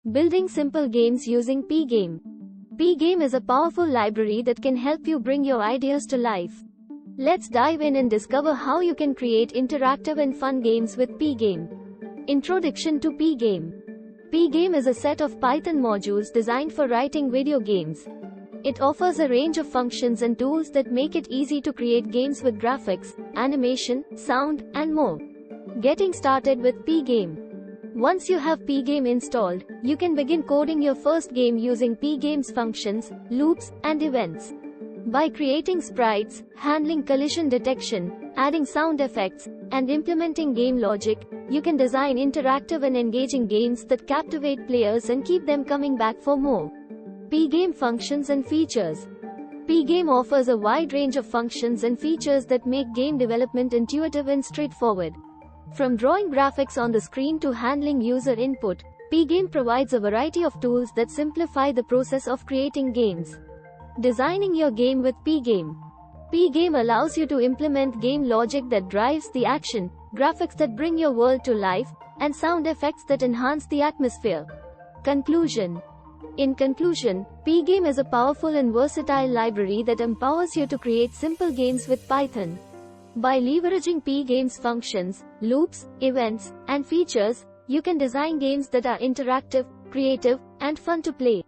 Building simple games using Pygame. Pygame is a powerful library that can help you bring your ideas to life. Let's dive in and discover how you can create interactive and fun games with Pygame. Introduction to Pygame. Pygame is a set of Python modules designed for writing video games. It offers a range of functions and tools that make it easy to create games with graphics, animation, sound, and more. Getting started with Pygame. Once you have Pygame installed, you can begin coding your first game using Pygame's functions, loops, and events. By creating sprites, handling collision detection, adding sound effects, and implementing game logic, you can design interactive and engaging games that captivate players and keep them coming back for more. Pygame functions and features. Pygame offers a wide range of functions and features that make game development intuitive and straightforward. From drawing graphics on the screen to handling user input, Pygame provides a variety of tools that simplify the process of creating games. Designing your game with Pygame. Pygame allows you to implement game logic that drives the action, graphics that bring your world to life, and sound effects that enhance the atmosphere. Conclusion. In conclusion, Pygame is a powerful and versatile library that empowers you to create simple games with Python. By leveraging Pygame's functions, loops, events, and features, you can design games that are interactive, creative, and fun to play.